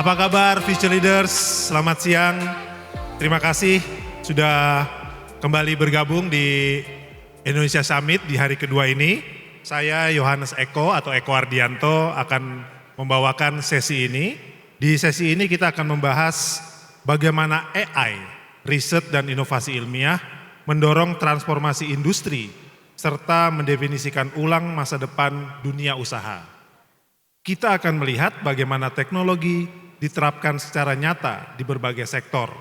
Apa kabar Future Leaders? Selamat siang. Terima kasih sudah kembali bergabung di Indonesia Summit di hari kedua ini. Saya Yohanes Eko atau Eko Ardianto akan membawakan sesi ini. Di sesi ini kita akan membahas bagaimana AI, riset dan inovasi ilmiah mendorong transformasi industri serta mendefinisikan ulang masa depan dunia usaha. Kita akan melihat bagaimana teknologi diterapkan secara nyata di berbagai sektor,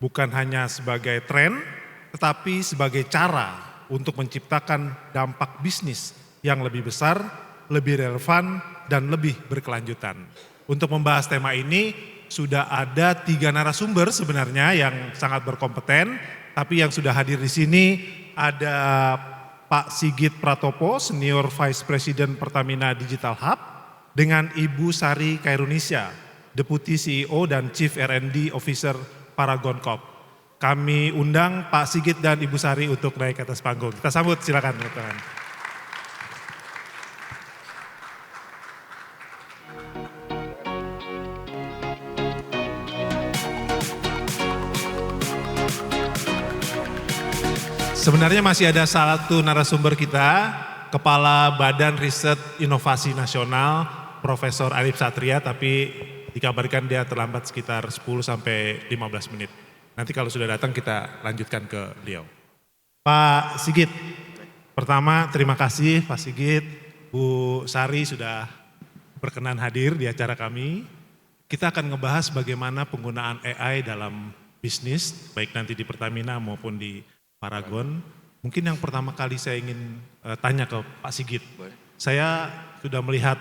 bukan hanya sebagai tren, tetapi sebagai cara untuk menciptakan dampak bisnis yang lebih besar, lebih relevan, dan lebih berkelanjutan. Untuk membahas tema ini, sudah ada 3 narasumber sebenarnya yang sangat berkompeten, tapi yang sudah hadir di sini ada Pak Sigit Pratopo, Senior Vice President Pertamina Digital Hub, dengan Ibu Sari Khairunisa, Deputi CEO dan Chief R&D Officer Paragon Corp. Kami undang Pak Sigit dan Ibu Sari untuk naik ke atas panggung. Kita sambut, silakan teman-teman. Sebenarnya masih ada satu narasumber kita, Kepala Badan Riset Inovasi Nasional, Profesor Arif Satria, tapi dikabarkan dia terlambat sekitar 10 sampai 15 menit. Nanti kalau sudah datang kita lanjutkan ke beliau. Pak Sigit, pertama terima kasih Pak Sigit, Bu Sari sudah berkenan hadir di acara kami. Kita akan ngebahas bagaimana penggunaan AI dalam bisnis, baik nanti di Pertamina maupun di Paragon. Mungkin yang pertama kali saya ingin tanya ke Pak Sigit. Saya sudah melihat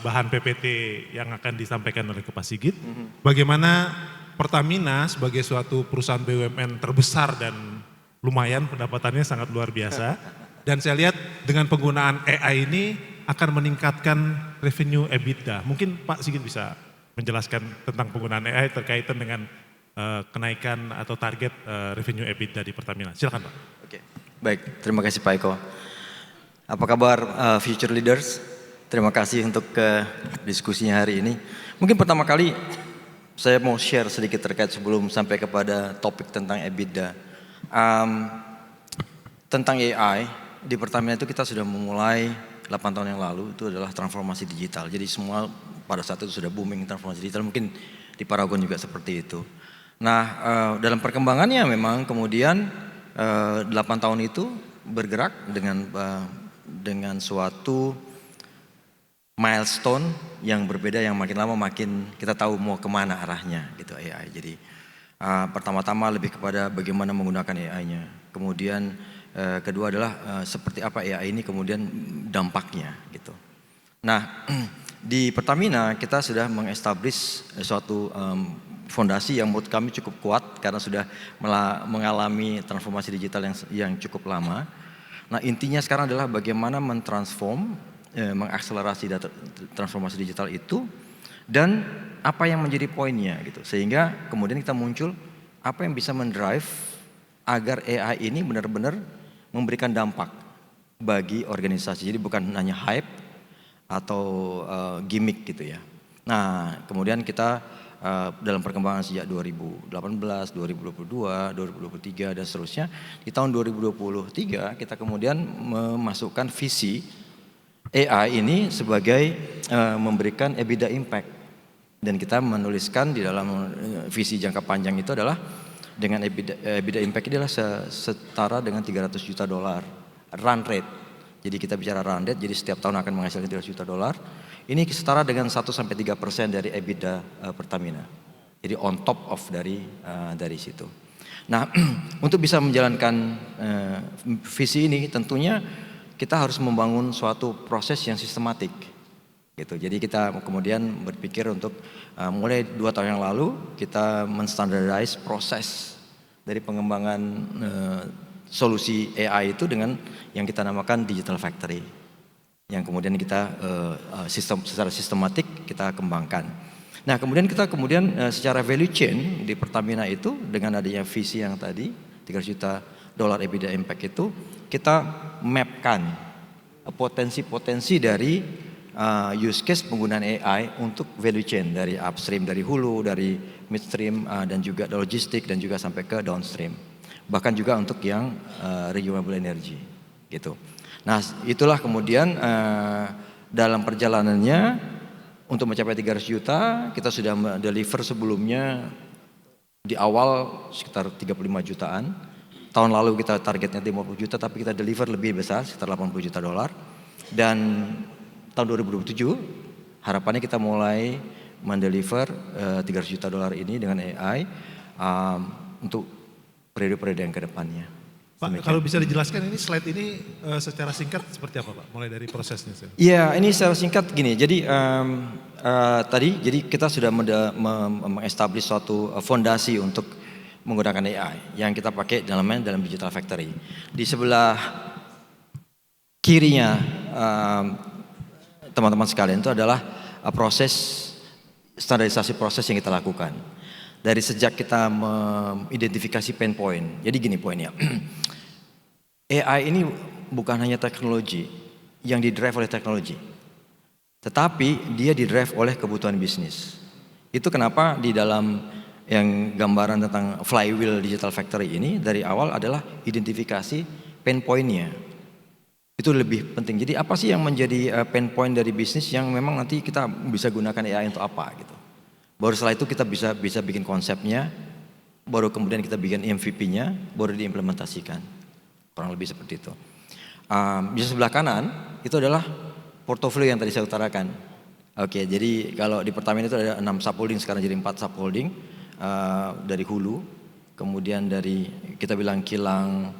bahan PPT yang akan disampaikan oleh Pak Sigit. Bagaimana Pertamina sebagai suatu perusahaan BUMN terbesar dan lumayan pendapatannya sangat luar biasa. Dan saya lihat dengan penggunaan AI ini akan meningkatkan revenue EBITDA. Mungkin Pak Sigit bisa menjelaskan tentang penggunaan AI terkaitan dengan kenaikan atau target revenue EBITDA di Pertamina. Silakan Pak. Oke, baik, terima kasih Pak Eko. Apa kabar Future Leaders? Terima kasih untuk diskusinya hari ini. Mungkin pertama kali saya mau share sedikit terkait sebelum sampai kepada topik tentang EBITDA. Tentang AI, di Pertamina itu kita sudah memulai 8 tahun yang lalu, itu adalah transformasi digital. Jadi semua pada saat itu sudah booming transformasi digital, mungkin di Paragon juga seperti itu. Nah, dalam perkembangannya memang kemudian 8 tahun itu bergerak dengan suatu milestone yang berbeda, yang makin lama makin kita tahu mau kemana arahnya gitu AI. Jadi pertama-tama lebih kepada bagaimana menggunakan AI-nya. Kemudian kedua adalah seperti apa AI ini kemudian dampaknya gitu. Nah di Pertamina kita sudah mengestablish suatu fondasi yang menurut kami cukup kuat karena sudah mengalami transformasi digital yang cukup lama. Nah intinya sekarang adalah bagaimana mengakselerasi transformasi digital itu dan apa yang menjadi poinnya gitu, sehingga kemudian kita muncul apa yang bisa mendrive agar AI ini benar-benar memberikan dampak bagi organisasi. Jadi bukan hanya hype atau gimmick gitu ya. Nah kemudian kita dalam perkembangan sejak 2018, 2022, 2023 dan seterusnya, di tahun 2023 kita kemudian memasukkan visi AI ini sebagai memberikan EBITDA impact, dan kita menuliskan di dalam visi jangka panjang itu adalah dengan EBITDA impact ini adalah setara dengan $300 juta run rate. Jadi kita bicara run rate, jadi setiap tahun akan menghasilkan $300 juta. Ini setara dengan 1-3% dari EBITDA Pertamina. Jadi on top of dari situ. Nah untuk bisa menjalankan visi ini tentunya kita harus membangun suatu proses yang sistematik gitu. Jadi kita kemudian berpikir untuk mulai 2 tahun yang lalu kita menstandardise proses dari pengembangan solusi AI itu dengan yang kita namakan digital factory, yang kemudian kita secara sistematik kita kembangkan. Nah kemudian kita secara value chain di Pertamina itu dengan adanya visi yang tadi $300 juta EBITDA impact itu, kita mapkan potensi-potensi dari use case penggunaan AI untuk value chain dari upstream, dari hulu, dari midstream, dan juga logistik dan juga sampai ke downstream. Bahkan juga untuk yang renewable energy gitu. Nah, itulah kemudian dalam perjalanannya untuk mencapai 300 juta kita sudah deliver sebelumnya di awal sekitar 35 jutaan. Tahun lalu kita targetnya 50 juta tapi kita deliver lebih besar sekitar 80 juta dolar. Dan tahun 2027 harapannya kita mulai mendeliver 300 juta dolar ini dengan AI untuk periode-periode yang kedepannya. Pak, kalau bisa dijelaskan ini slide ini secara singkat seperti apa Pak? Mulai dari prosesnya. Iya, ini secara singkat gini. Jadi jadi kita sudah mengestablish suatu fondasi untuk menggunakan AI yang kita pakai dalam Digital Factory. Di sebelah kirinya teman-teman sekalian itu adalah proses standarisasi proses yang kita lakukan. Dari sejak kita mengidentifikasi pain point. Jadi gini poinnya. AI ini bukan hanya teknologi yang didrive oleh teknologi. Tetapi dia didrive oleh kebutuhan bisnis. Itu kenapa di dalam yang gambaran tentang flywheel Digital Factory ini dari awal adalah identifikasi pain point-nya. Itu lebih penting. Jadi apa sih yang menjadi pain point dari bisnis yang memang nanti kita bisa gunakan AI untuk apa gitu. Baru setelah itu kita bisa bikin konsepnya, baru kemudian kita bikin MVP-nya, baru diimplementasikan. Kurang lebih seperti itu. Di sebelah kanan itu adalah portofolio yang tadi saya utarakan. Oke, jadi kalau di Pertamina itu ada 6 subholding, sekarang jadi 4 subholding dari hulu, kemudian dari kita bilang kilang,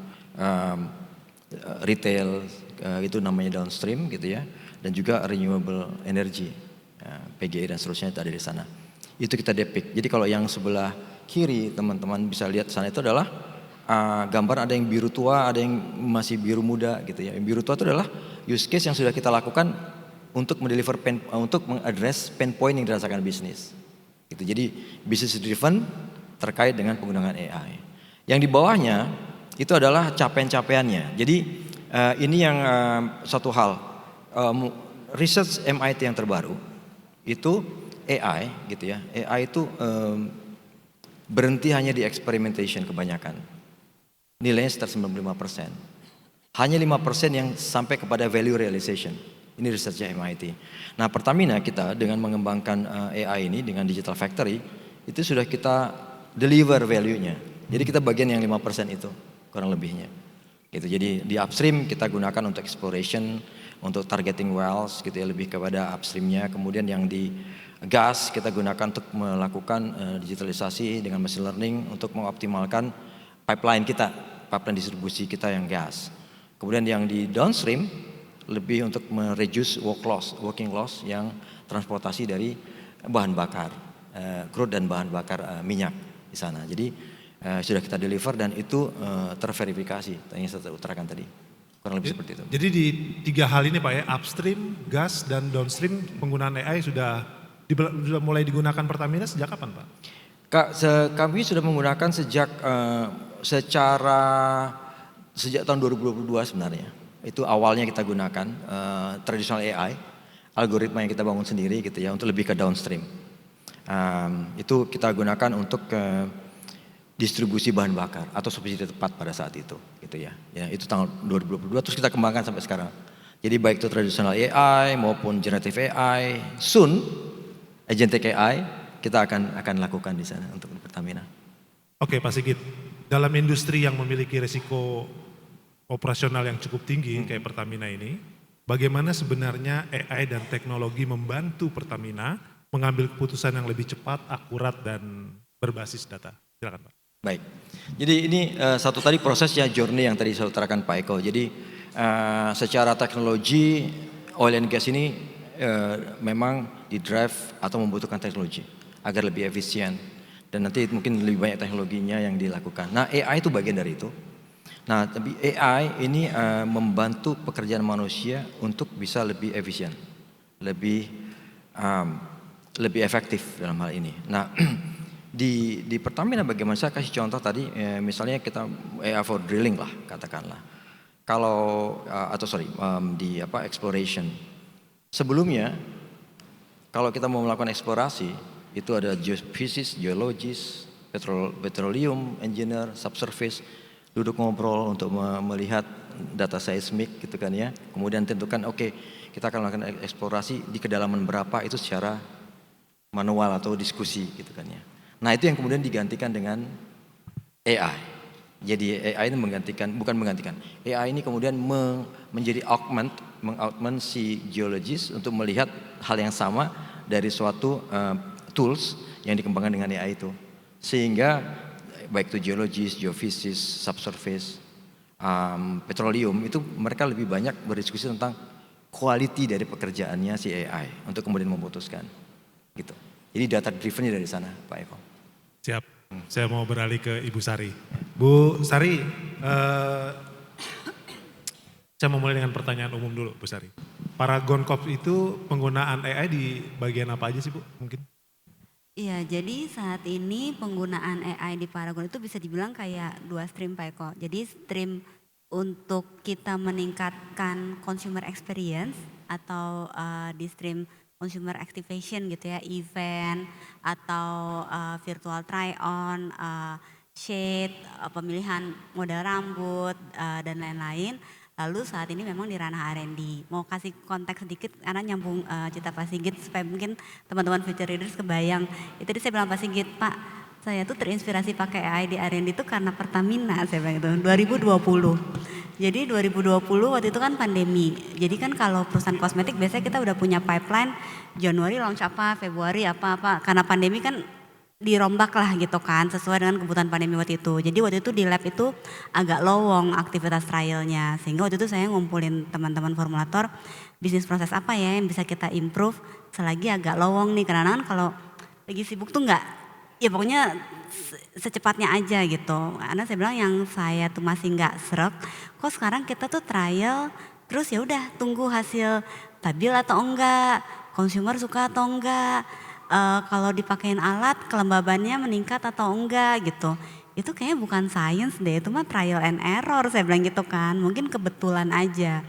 retail, itu namanya downstream gitu ya, dan juga renewable energy, PGI dan seterusnya itu ada di sana. Itu kita depict. Jadi kalau yang sebelah kiri teman-teman bisa lihat sana itu adalah gambar ada yang biru tua, ada yang masih biru muda gitu ya. Yang biru tua itu adalah use case yang sudah kita lakukan untuk untuk mengaddress pain point yang dirasakan bisnis. Gitu. Jadi business driven terkait dengan penggunaan AI. Yang di bawahnya itu adalah capaian-capaiannya. Jadi ini yang satu hal, research MIT yang terbaru itu AI gitu ya. AI itu berhenti hanya di experimentation kebanyakan. Nilainya sekitar 95%. Hanya 5% yang sampai kepada value realization. Ini researchnya MIT. Nah, Pertamina kita dengan mengembangkan AI ini dengan Digital Factory itu sudah kita deliver value-nya. Jadi kita bagian yang 5% itu kurang lebihnya. Gitu. Jadi di upstream kita gunakan untuk exploration, untuk targeting wells gitu ya, lebih kepada upstreamnya. Kemudian yang di gas kita gunakan untuk melakukan digitalisasi dengan machine learning untuk mengoptimalkan pipeline kita, pipeline distribusi kita yang gas. Kemudian yang di downstream lebih untuk mereduce working loss yang transportasi dari bahan bakar, crude dan bahan bakar minyak di sana. Jadi sudah kita deliver dan itu terverifikasi yang saya utarakan tadi. Kurang lebih seperti itu. Jadi di 3 hal ini Pak ya, upstream, gas, dan downstream penggunaan AI sudah mulai digunakan Pertamina sejak kapan Pak? Kami sudah menggunakan sejak tahun 2022 sebenarnya. Itu awalnya kita gunakan traditional AI, algoritma yang kita bangun sendiri gitu ya untuk lebih ke downstream. Itu kita gunakan untuk distribusi bahan bakar atau subsidi tepat pada saat itu gitu ya. Ya itu tahun 2022 terus kita kembangkan sampai sekarang. Jadi baik itu traditional AI maupun generative AI, soon agentic AI kita akan lakukan di sana untuk Pertamina. Oke Pak Sigit, dalam industri yang memiliki risiko operasional yang cukup tinggi kayak Pertamina ini, bagaimana sebenarnya AI dan teknologi membantu Pertamina mengambil keputusan yang lebih cepat, akurat, dan berbasis data? Silakan Pak. Baik, jadi ini satu tadi prosesnya journey yang tadi saya utarakan Pak Eko. Jadi secara teknologi oil and gas ini memang di drive atau membutuhkan teknologi agar lebih efisien dan nanti mungkin lebih banyak teknologinya yang dilakukan. Nah AI itu bagian dari itu. Nah tapi AI ini membantu pekerjaan manusia untuk bisa lebih efisien, lebih efektif dalam hal ini. Nah di Pertamina bagaimana, saya kasih contoh tadi misalnya kita AI for drilling lah katakanlah. Kalau di exploration. Sebelumnya, kalau kita mau melakukan eksplorasi, itu ada geofisis, geologis, petroleum engineer, subsurface, duduk ngobrol untuk melihat data seismik gitu kan ya. Kemudian tentukan oke, kita akan melakukan eksplorasi di kedalaman berapa, itu secara manual atau diskusi gitu kan ya. Nah, itu yang kemudian digantikan dengan AI. Jadi AI ini bukan menggantikan. AI ini kemudian menjadi mengaugment si geologis untuk melihat hal yang sama dari suatu tools yang dikembangkan dengan AI itu. Sehingga baik itu geologis, geofisis, subsurface, petroleum, itu mereka lebih banyak berdiskusi tentang quality dari pekerjaannya si AI untuk kemudian memutuskan gitu. Jadi data drivennya dari sana, Pak Eko. Siap, saya mau beralih ke Ibu Sari. Bu Sari, saya mau mulai dengan pertanyaan umum dulu, Bu Sari. Paragon Corp itu penggunaan AI di bagian apa aja sih, Bu? Mungkin? Iya, jadi saat ini penggunaan AI di Paragon itu bisa dibilang kayak 2 stream Pak Eko. Jadi stream untuk kita meningkatkan consumer experience atau di stream consumer activation gitu ya, event atau virtual try on, shade, pemilihan model rambut dan lain-lain. Lalu saat ini memang di ranah R&D. Mau kasih konteks sedikit karena nyambung cerita Pak Sigit supaya mungkin teman-teman future leaders kebayang. Itu tadi saya bilang Pak Sigit, Pak saya tuh terinspirasi pakai AI di R&D itu karena Pertamina, saya bilang itu 2020. Jadi 2020 waktu itu kan pandemi. Jadi kan kalau perusahaan kosmetik biasanya kita udah punya pipeline Januari launch apa, Februari apa-apa. Karena pandemi kan dirombak lah gitu kan sesuai dengan kebutuhan pandemi waktu itu. Jadi waktu itu di lab itu agak lowong aktivitas trialnya. Sehingga waktu itu saya ngumpulin teman-teman formulator bisnis proses apa ya yang bisa kita improve selagi agak lowong nih. Karena kan kalau lagi sibuk tuh enggak, ya pokoknya secepatnya aja gitu. Karena saya bilang yang saya tuh masih enggak srek, kok sekarang kita tuh trial terus ya udah tunggu hasil stabil atau enggak, consumer suka atau enggak. Kalau dipakein alat kelembabannya meningkat atau enggak gitu. Itu kayaknya bukan science deh, itu mah trial and error saya bilang gitu kan. Mungkin kebetulan aja.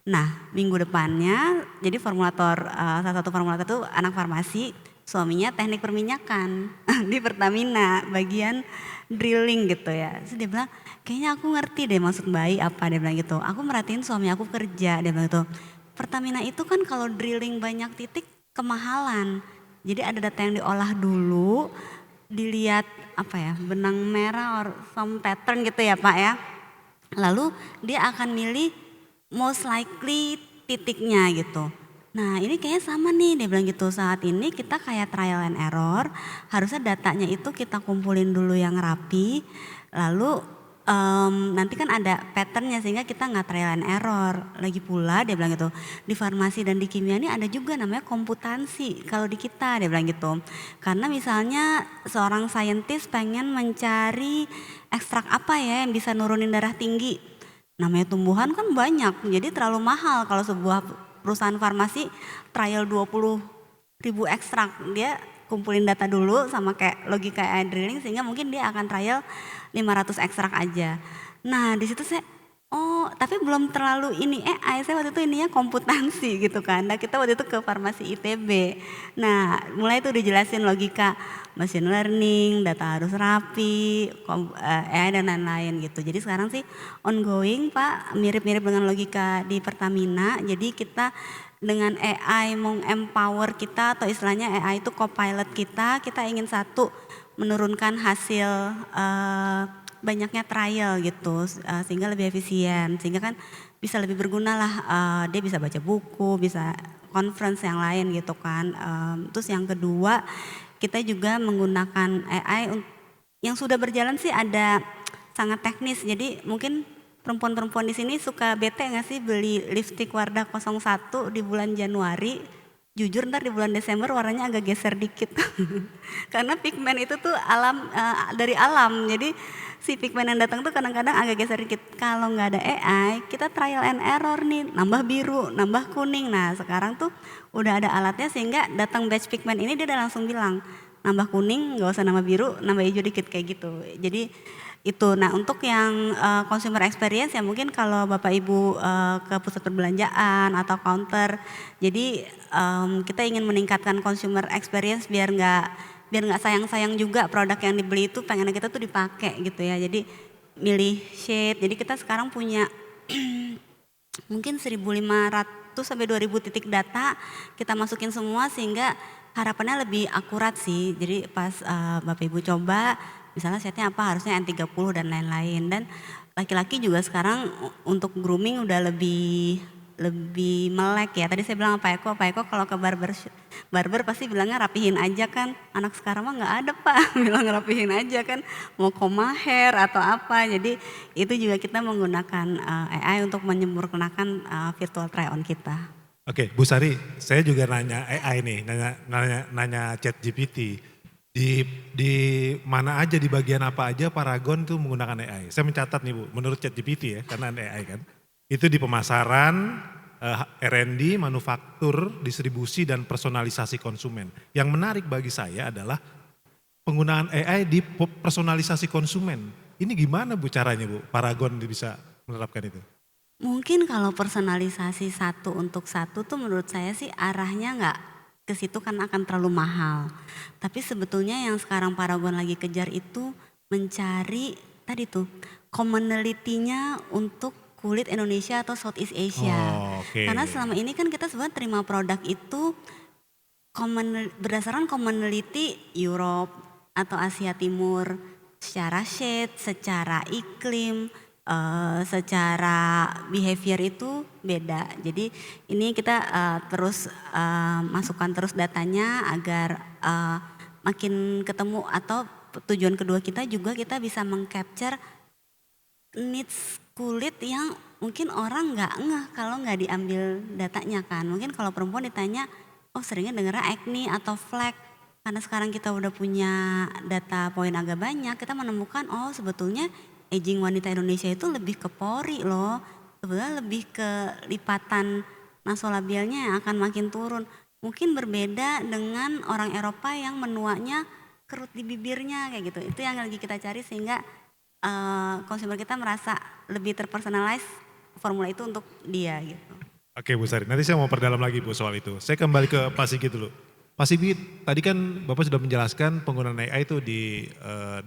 Nah minggu depannya jadi formulator, salah satu formulator itu anak farmasi, suaminya teknik perminyakan di Pertamina bagian drilling gitu ya. Terus dia bilang kayaknya aku ngerti deh maksud bayi apa, dia bilang gitu. Aku merhatiin suami aku kerja, dia bilang gitu. Pertamina itu kan kalau drilling banyak titik kemahalan. Jadi ada data yang diolah dulu, dilihat apa ya, benang merah or some pattern gitu ya Pak ya. Lalu dia akan milih most likely titiknya gitu. Nah ini kayaknya sama nih, dia bilang gitu, saat ini kita kayak trial and error, harusnya datanya itu kita kumpulin dulu yang rapi, lalu nanti kan ada patternnya sehingga kita nggak trial and error. Lagi pula dia bilang gitu, di farmasi dan di kimia ini ada juga namanya komputansi kalau di kita, dia bilang gitu. Karena misalnya seorang saintis pengen mencari ekstrak apa ya yang bisa nurunin darah tinggi. Namanya tumbuhan kan banyak, jadi terlalu mahal kalau sebuah perusahaan farmasi trial 20.000 ekstrak. Dia kumpulin data dulu sama kayak logika AI drilling sehingga mungkin dia akan trial 500 ekstrak aja. Nah di situ saya, oh tapi belum terlalu ini AI, saya waktu itu ininya komputansi gitu kan. Nah kita waktu itu ke farmasi ITB. Nah mulai itu dijelasin logika machine learning, data harus rapi, AI dan lain-lain gitu. Jadi sekarang sih ongoing Pak, mirip-mirip dengan logika di Pertamina. Jadi kita dengan AI empower kita atau istilahnya AI itu co-pilot kita ingin satu menurunkan hasil banyaknya trial gitu sehingga lebih efisien, sehingga kan bisa lebih berguna lah, dia bisa baca buku, bisa conference yang lain gitu kan. Terus yang kedua kita juga menggunakan AI yang sudah berjalan sih ada sangat teknis, jadi mungkin perempuan-perempuan di sini suka bete nggak sih beli lipstick Wardah 01 di bulan Januari, jujur ntar di bulan Desember warnanya agak geser dikit karena pigmen itu tuh dari alam, jadi si pigmen yang datang tuh kadang-kadang agak geser dikit. Kalau nggak ada AI kita trial and error nih, nambah biru, nambah kuning. Nah sekarang tuh udah ada alatnya sehingga datang batch pigmen ini dia udah langsung bilang nambah kuning, nggak usah nambah biru, nambah hijau dikit kayak gitu. Jadi Itu. Nah untuk yang consumer experience ya mungkin kalau Bapak Ibu ke pusat perbelanjaan atau counter, jadi kita ingin meningkatkan consumer experience biar nggak sayang-sayang juga produk yang dibeli itu pengen kita tuh dipakai gitu ya. Jadi milih shade. Jadi kita sekarang punya mungkin 1.500 sampai 2.000 titik data kita masukin semua sehingga harapannya lebih akurat sih. Jadi pas Bapak Ibu coba misalnya setnya apa harusnya N30 dan lain-lain. Dan laki-laki juga sekarang untuk grooming udah lebih melek ya. Tadi saya bilang Pak Eko kalau ke barber pasti bilangnya rapihin aja kan. Anak sekarang mah nggak ada Pak, bilang rapihin aja kan. Mau koma hair atau apa. Jadi itu juga kita menggunakan AI untuk menyempurnakan virtual try on kita. Oke, Bu Sari, saya juga nanya AI nih, nanya ChatGPT. Di mana aja, di bagian apa aja Paragon tuh menggunakan AI? Saya mencatat nih Bu, menurut ChatGPT ya, karena ada AI kan. Itu di pemasaran, R&D, manufaktur, distribusi, dan personalisasi konsumen. Yang menarik bagi saya adalah penggunaan AI di personalisasi konsumen. Ini gimana Bu caranya Bu, Paragon bisa menerapkan itu? Mungkin kalau personalisasi satu untuk satu tuh menurut saya sih arahnya nggak ke situ karena akan terlalu mahal. Tapi sebetulnya yang sekarang Paragon lagi kejar itu mencari tadi tuh commonality-nya untuk kulit Indonesia atau Southeast Asia. Oh, oke. Karena selama ini kan kita sebenarnya terima produk itu berdasarkan commonality Europe atau Asia Timur secara shade, secara iklim, secara behavior itu beda. Jadi ini kita terus masukkan terus datanya agar makin ketemu atau tujuan kedua kita juga kita bisa mengcapture needs kulit yang mungkin orang nggak ngeh kalau nggak diambil datanya kan. Mungkin kalau perempuan ditanya, oh seringnya dengarnya acne atau flek. Karena sekarang kita udah punya data poin agak banyak, kita menemukan oh sebetulnya aging wanita Indonesia itu lebih ke pori loh. Sebetulnya lebih ke lipatan nasolabialnya yang akan makin turun. Mungkin berbeda dengan orang Eropa yang menuanya kerut di bibirnya kayak gitu. Itu yang lagi kita cari sehingga konsumer kita merasa lebih terpersonalize formula itu untuk dia gitu. Oke Bu Sari, nanti saya mau perdalam lagi Bu soal itu. Saya kembali ke Pak Sigit dulu. Pak Sigit, tadi kan Bapak sudah menjelaskan penggunaan AI itu di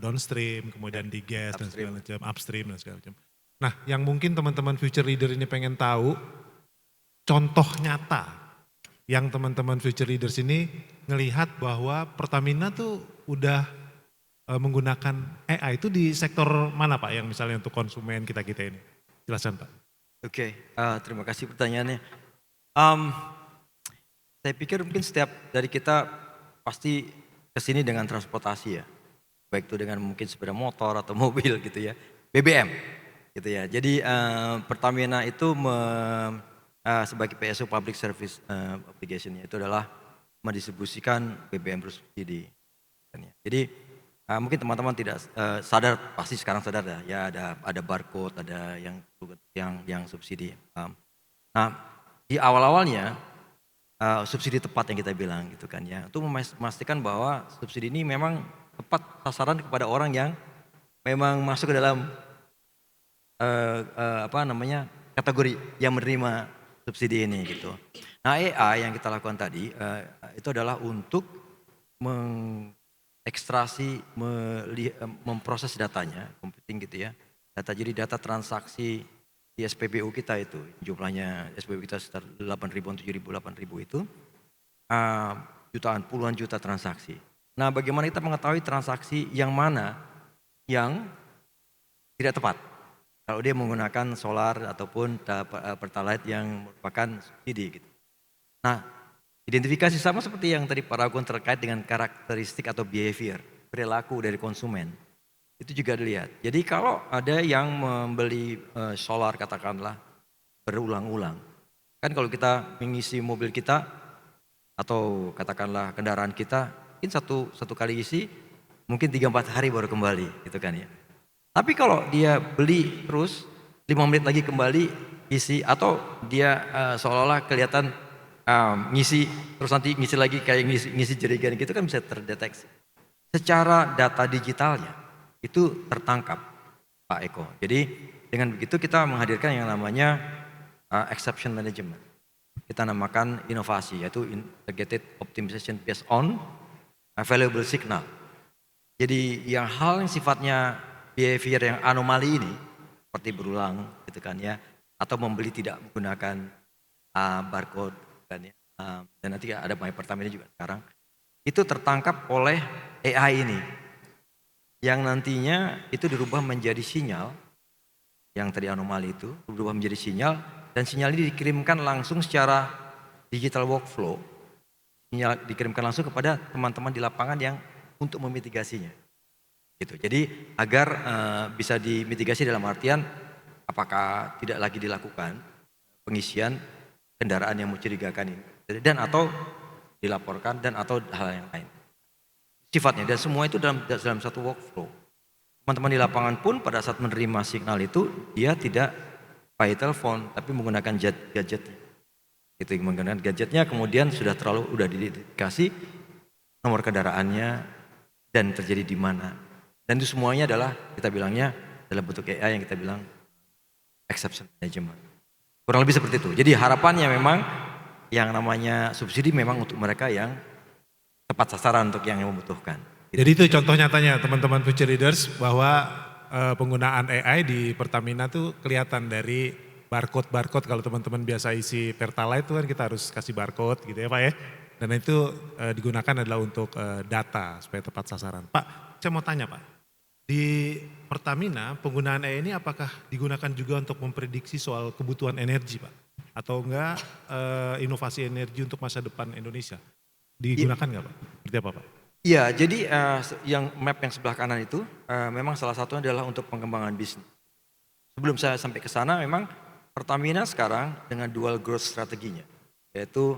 downstream, kemudian di gas dan segala macam, upstream dan segala macam. Nah yang mungkin teman-teman future leader ini pengen tahu, contoh nyata yang teman-teman future leaders ini ngelihat bahwa Pertamina tuh udah menggunakan AI itu di sektor mana Pak yang misalnya untuk konsumen kita-kita ini? Jelaskan Pak. Oke, terima kasih pertanyaannya. Saya pikir mungkin setiap dari kita pasti kesini dengan transportasi ya. Baik itu dengan mungkin sepeda motor atau mobil gitu ya. BBM gitu ya. Jadi Pertamina itu sebagai PSO Public Service Obligation itu adalah mendistribusikan BBM bersubsidi. Jadi mungkin teman-teman tidak sadar, pasti sekarang sadar ya ada barcode, ada yang subsidi. Nah di awal-awalnya subsidi tepat yang kita bilang gitu kan ya, untuk memastikan bahwa subsidi ini memang tepat sasaran kepada orang yang memang masuk ke dalam kategori yang menerima subsidi ini gitu. Nah AI yang kita lakukan tadi itu adalah untuk ekstraksi, memproses datanya, computing gitu ya. Jadi data transaksi di SPBU kita itu, jumlahnya SPBU kita sekitar 8.000, 7.000, 8.000 itu, puluhan juta transaksi. Nah bagaimana kita mengetahui transaksi yang mana yang tidak tepat? Kalau dia menggunakan solar ataupun pertalite yang merupakan subsidi gitu. Nah identifikasi sama seperti yang tadi Paragon terkait dengan karakteristik atau behavior, perilaku dari konsumen. Itu juga dilihat. Jadi kalau ada yang membeli solar katakanlah berulang-ulang. Kan kalau kita mengisi mobil kita atau katakanlah kendaraan kita, mungkin satu kali isi mungkin 3-4 hari baru kembali gitu kan ya. Tapi kalau dia beli terus 5 menit lagi kembali isi atau dia seolah-olah kelihatan ngisi terus nanti ngisi lagi kayak ngisi jerigen gitu kan bisa terdeteksi. Secara data digitalnya itu tertangkap Pak Eko. Jadi dengan begitu kita menghadirkan yang namanya exception management. Kita namakan inovasi, yaitu integrated optimization based on available signal. Jadi hal yang sifatnya behavior yang anomali ini, seperti berulang gitu kan ya, atau membeli tidak menggunakan barcode kan ya, dan nanti ada My Pertamina juga sekarang, itu tertangkap oleh AI ini, yang nantinya itu dirubah menjadi sinyal, yang tadi anomali itu berubah menjadi sinyal, dan sinyal ini dikirimkan langsung secara digital workflow, sinyal dikirimkan langsung kepada teman-teman di lapangan yang untuk memitigasinya. Gitu. Jadi agar bisa dimitigasi dalam artian apakah tidak lagi dilakukan pengisian kendaraan yang mencurigakan ini, dan atau dilaporkan dan atau hal yang lain. Sifatnya dan semua itu dalam satu workflow. Teman-teman di lapangan pun pada saat menerima signal itu dia tidak by telepon tapi menggunakan gadgetnya. Itu menggunakan gadgetnya, kemudian sudah dikasih nomor kendaraannya dan terjadi di mana. Dan itu semuanya adalah kita bilangnya dalam bentuk AI yang kita bilang exception management. Kurang lebih seperti itu. Jadi harapannya memang yang namanya subsidi memang untuk mereka yang tepat sasaran untuk yang membutuhkan. Jadi itu contoh nyatanya teman-teman Future Leaders bahwa penggunaan AI di Pertamina tuh kelihatan dari barcode kalau teman-teman biasa isi Pertalite itu kan kita harus kasih barcode gitu ya Pak ya. Dan itu digunakan adalah untuk data supaya tepat sasaran. Pak, saya mau tanya Pak, di Pertamina penggunaan AI ini apakah digunakan juga untuk memprediksi soal kebutuhan energi Pak? Atau enggak inovasi energi untuk masa depan Indonesia? Digunakan nggak Pak? Seperti apa Pak? Iya, jadi yang map yang sebelah kanan itu memang salah satunya adalah untuk pengembangan bisnis. Sebelum saya sampai ke sana, memang Pertamina sekarang dengan dual growth strateginya, yaitu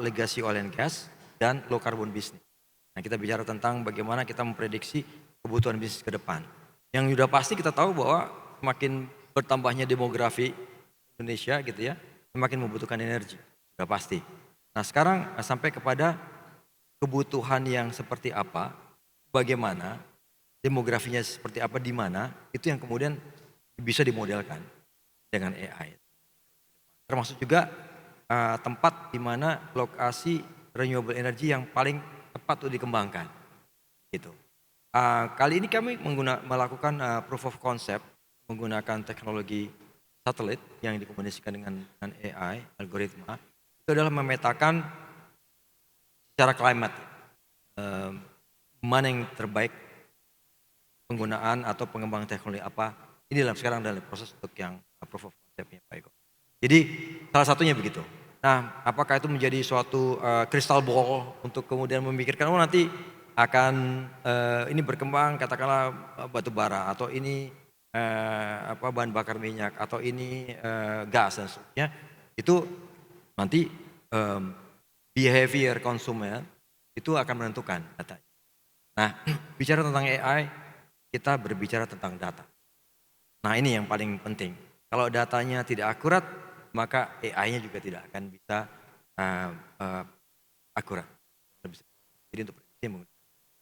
legacy oil and gas dan low carbon business. Nah, kita bicara tentang bagaimana kita memprediksi kebutuhan bisnis ke depan. Yang sudah pasti kita tahu bahwa semakin bertambahnya demografi Indonesia gitu ya, semakin membutuhkan energi, sudah pasti. Nah, sekarang sampai kepada kebutuhan yang seperti apa, bagaimana, demografinya seperti apa, di mana, itu yang kemudian bisa dimodelkan dengan AI. Termasuk juga tempat di mana lokasi renewable energy yang paling tepat untuk dikembangkan. Gitu. Kali ini kami melakukan proof of concept menggunakan teknologi satelit yang dikomunikasikan dengan AI, algoritma. Itu adalah memetakan secara climate, mana yang terbaik penggunaan atau pengembangan teknologi apa. Ini sekarang dalam proses untuk yang proof of concept-nya Pak Eko. Jadi salah satunya begitu. Nah, apakah itu menjadi suatu crystal ball untuk kemudian memikirkan nanti akan ini berkembang katakanlah batu bara atau ini bahan bakar minyak atau ini gas dan seterusnya, itu nanti behavior konsumen itu akan menentukan data. Nah, bicara tentang AI, kita berbicara tentang data. Nah, ini yang paling penting. Kalau datanya tidak akurat, maka AI-nya juga tidak akan bisa akurat. Jadi untuk prediksi.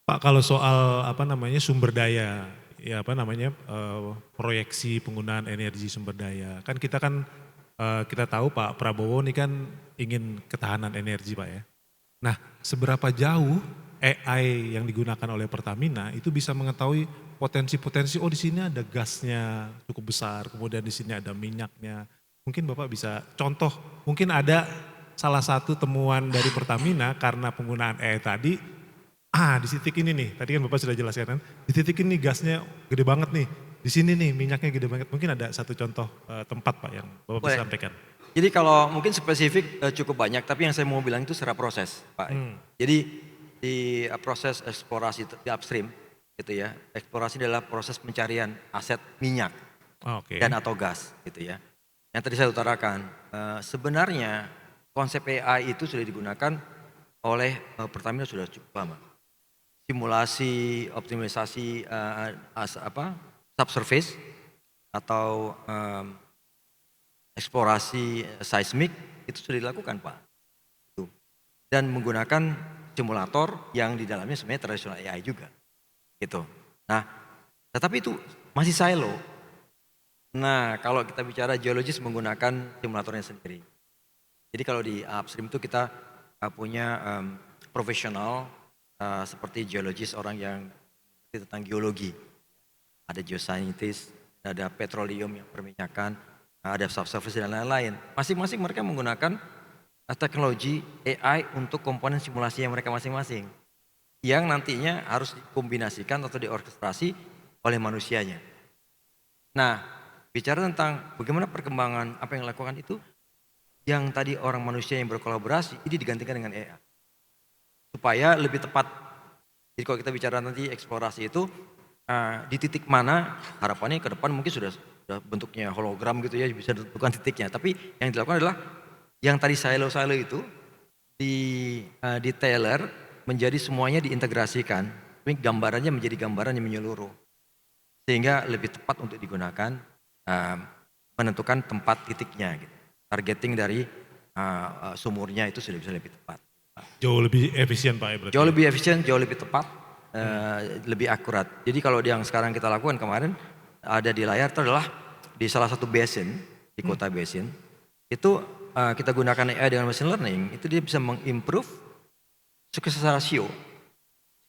Pak, kalau soal sumber daya, proyeksi penggunaan energi sumber daya, kan kita tahu Pak Prabowo ini kan ingin ketahanan energi Pak ya. Nah, seberapa jauh AI yang digunakan oleh Pertamina itu bisa mengetahui potensi-potensi, oh di sini ada gasnya cukup besar, kemudian di sini ada minyaknya. Mungkin Bapak bisa contoh, mungkin ada salah satu temuan dari Pertamina karena penggunaan AI tadi, di titik ini nih, tadi kan Bapak sudah jelaskan kan, di titik ini gasnya gede banget nih. Di sini nih minyaknya gede banget. Mungkin ada satu contoh tempat Pak yang Bapak bisa sampaikan. Jadi kalau mungkin spesifik cukup banyak, tapi yang saya mau bilang itu secara proses Pak. Jadi di proses eksplorasi di upstream gitu ya. Eksplorasi adalah proses pencarian aset minyak dan atau gas gitu ya. Yang tadi saya utarakan, sebenarnya konsep AI itu sudah digunakan oleh Pertamina sudah cukup lama. Simulasi, optimalisasi subsurface atau eksplorasi seismik itu sudah dilakukan Pak. Dan menggunakan simulator yang di dalamnya sebenarnya tradisional AI juga. Gitu. Nah, tetapi itu masih silo. Nah, kalau kita bicara geologis menggunakan simulatornya sendiri. Jadi kalau di upstream itu kita punya profesional seperti geologis, orang yang ngerti tentang geologi. Ada geoscientist, ada petroleum yang perminyakan, ada subsurface dan lain-lain. Masing-masing mereka menggunakan teknologi AI untuk komponen simulasi yang mereka masing-masing. Yang nantinya harus dikombinasikan atau diorkestrasi oleh manusianya. Nah, bicara tentang bagaimana perkembangan apa yang dilakukan itu, yang tadi orang manusia yang berkolaborasi, ini digantikan dengan AI. Supaya lebih tepat. Jadi kalau kita bicara nanti eksplorasi itu, di titik mana harapannya ke depan mungkin sudah bentuknya hologram gitu ya, bisa ditentukan titiknya. Tapi yang dilakukan adalah yang tadi silo-silo itu di tailor menjadi semuanya diintegrasikan. Tapi gambarannya menjadi gambaran yang menyeluruh. Sehingga lebih tepat untuk digunakan menentukan tempat titiknya gitu. Targeting dari sumurnya itu sudah bisa lebih tepat. Jauh lebih efisien Pak ya berarti? Jauh lebih efisien, jauh lebih tepat, lebih akurat. Jadi kalau yang sekarang kita lakukan kemarin ada di layar itu adalah di salah satu basin, di kota basin, itu kita gunakan AI dengan machine learning, itu dia bisa mengimprove sukses ratio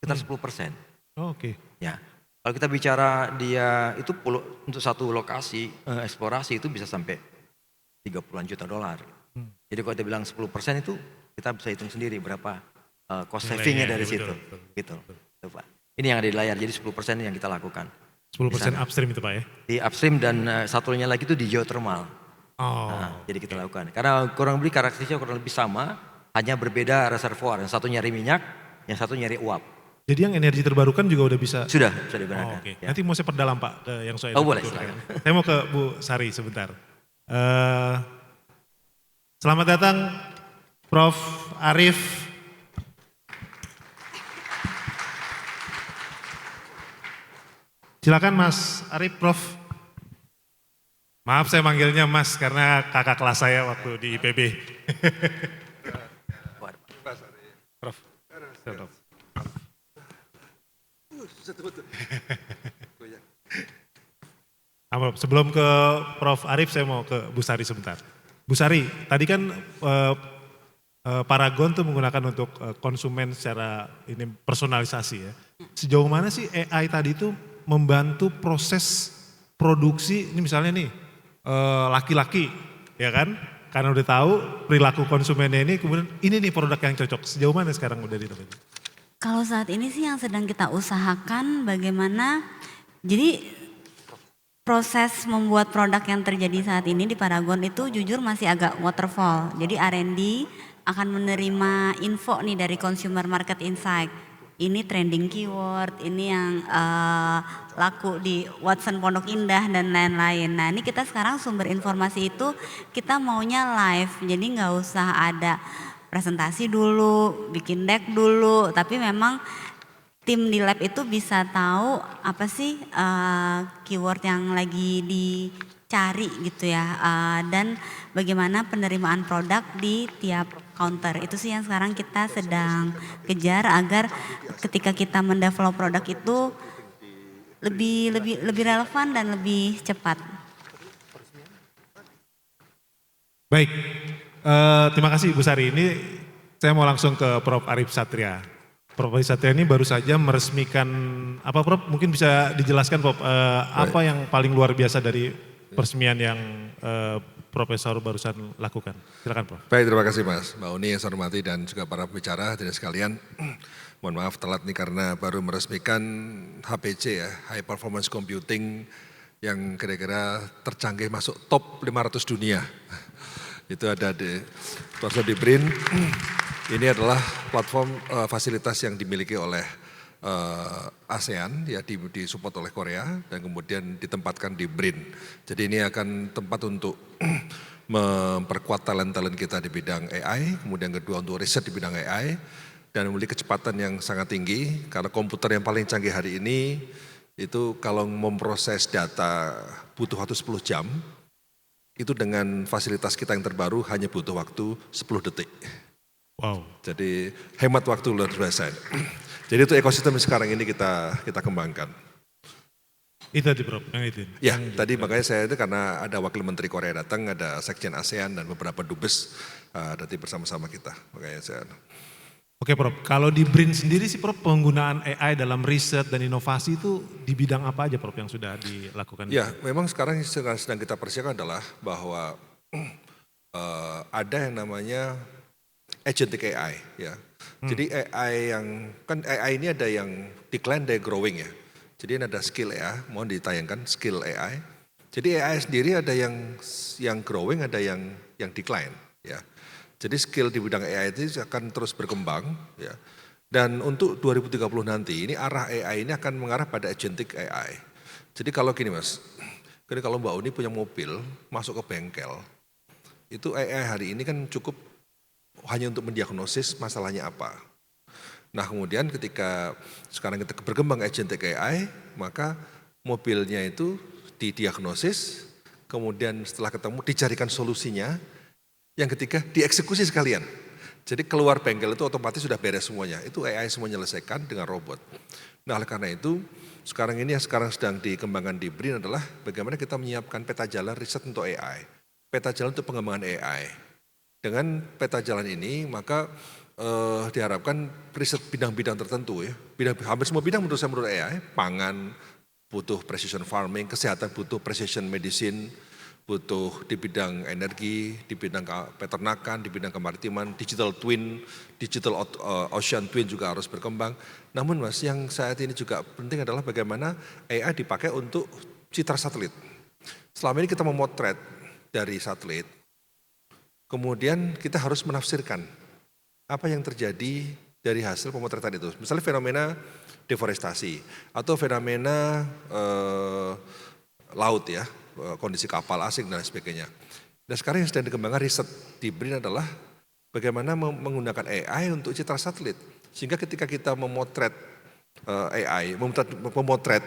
sekitar 10%. Oh, oke. Ya. Kalau kita bicara dia itu untuk satu lokasi eksplorasi itu bisa sampai 30-an juta dolar. Jadi kalau kita bilang 10% itu kita bisa hitung sendiri berapa cost savingnya dari situ. Gitu. Itu, Pak. Ini yang ada di layar, jadi 10% yang kita lakukan. 10% upstream itu Pak ya? Di upstream dan satunya lagi itu di geothermal. Oh. Nah, jadi kita lakukan. Karena kurang lebih karakteristiknya kurang lebih sama, hanya berbeda reservoir. Yang satu nyari minyak, yang satu nyari uap. Jadi yang energi terbarukan juga udah bisa? Sudah digunakan. Oh, oke. Ya. Nanti mau saya perdalam Pak ke yang soal boleh, itu. silakan. Saya mau ke Bu Sari sebentar. Selamat datang Prof. Arief. Silakan Mas Arief, Prof. Maaf saya manggilnya Mas karena kakak kelas saya waktu di IPB. Prof. Prof. Sebelum ke Prof. Arief saya mau ke Bu Sari sebentar. Bu Sari, tadi kan Paragon tuh menggunakan untuk konsumen secara ini personalisasi ya. Sejauh mana sih AI tadi itu membantu proses produksi, ini misalnya nih laki-laki ya kan, karena udah tahu perilaku konsumennya ini, kemudian ini nih produk yang cocok. Sejauh mana sekarang udah dilakukan? Kalau saat ini sih yang sedang kita usahakan bagaimana, jadi proses membuat produk yang terjadi saat ini di Paragon itu jujur masih agak waterfall. Jadi R&D akan menerima info nih dari consumer market insight. Ini trending keyword, ini yang laku di Watson Pondok Indah dan lain-lain. Nah ini kita sekarang sumber informasi itu kita maunya live, jadi nggak usah ada presentasi dulu, bikin deck dulu, tapi memang tim di lab itu bisa tahu apa sih keyword yang lagi dicari gitu ya, dan bagaimana penerimaan produk di tiap counter. Itu sih yang sekarang kita sedang kejar agar ketika kita mendevelop produk itu lebih relevan dan lebih cepat. Baik, terima kasih Bu Sari. Ini saya mau langsung ke Prof. Arief Satria. Prof. Arief Satria ini baru saja meresmikan, apa Prof? Mungkin bisa dijelaskan Prof, apa yang paling luar biasa dari peresmian yang Profesor barusan lakukan. Silakan Prof. Baik, terima kasih Mas, Mbak Uni yang saya hormati dan juga para pembicara dan sekalian. Mohon maaf telat nih karena baru meresmikan HPC ya, High Performance Computing yang kira-kira tercanggih masuk top 500 dunia. Itu ada di BRIN. Ini adalah platform fasilitas yang dimiliki oleh ASEAN, ya disupport oleh Korea dan kemudian ditempatkan di BRIN. Jadi ini akan tempat untuk memperkuat talent-talent kita di bidang AI, kemudian kedua untuk riset di bidang AI dan memiliki kecepatan yang sangat tinggi karena komputer yang paling canggih hari ini itu kalau memproses data butuh waktu 10 jam, itu dengan fasilitas kita yang terbaru hanya butuh waktu 10 detik. Wow. Jadi hemat waktu luar biasa. Jadi itu ekosistem sekarang ini kita kembangkan. Itu tadi Prof, yang itu. Ya, tadi makanya saya itu karena ada Wakil Menteri Korea datang, ada Sekjen ASEAN dan beberapa dubes nanti bersama-sama kita. Makanya saya. Oke Prof, kalau di BRIN sendiri sih Prof, penggunaan AI dalam riset dan inovasi itu di bidang apa aja Prof yang sudah dilakukan? Ya, memang sekarang yang sedang kita persiapkan adalah bahwa ada yang namanya agentic AI ya. Jadi AI ini ada yang decline, ada yang growing ya. Jadi ini ada skill AI, mohon ditayangkan skill AI. Jadi AI sendiri ada yang growing, ada yang decline ya. Jadi skill di bidang AI itu akan terus berkembang ya. Dan untuk 2030 nanti ini arah AI ini akan mengarah pada agentic AI. Jadi kalau gini Mas, jadi kalau Mbak Uni punya mobil masuk ke bengkel, itu AI hari ini kan cukup hanya untuk mendiagnosis masalahnya apa. Nah kemudian ketika sekarang kita berkembang agentic AI, maka mobilnya itu didiagnosis, kemudian setelah ketemu dicarikan solusinya, yang ketiga dieksekusi sekalian. Jadi keluar bengkel itu otomatis sudah beres semuanya, itu AI semua menyelesaikan dengan robot. Nah oleh karena itu, sekarang ini yang sekarang sedang dikembangkan di BRIN adalah bagaimana kita menyiapkan peta jalan riset untuk AI, peta jalan untuk pengembangan AI. Dengan peta jalan ini maka diharapkan riset bidang-bidang tertentu ya, hampir semua bidang menurut saya menurut AI, pangan butuh precision farming, kesehatan butuh precision medicine, butuh di bidang energi, di bidang peternakan, di bidang kemaritiman, digital twin, digital ocean twin juga harus berkembang. Namun Mas, yang saat ini juga penting adalah bagaimana AI dipakai untuk citra satelit. Selama ini kita memotret dari satelit, kemudian kita harus menafsirkan apa yang terjadi dari hasil pemotretan itu. Misalnya fenomena deforestasi atau fenomena laut ya, kondisi kapal asing dan sebagainya. Dan sekarang yang sedang dikembangkan riset di BRIN adalah bagaimana menggunakan AI untuk citra satelit. Sehingga ketika kita memotret AI, memotret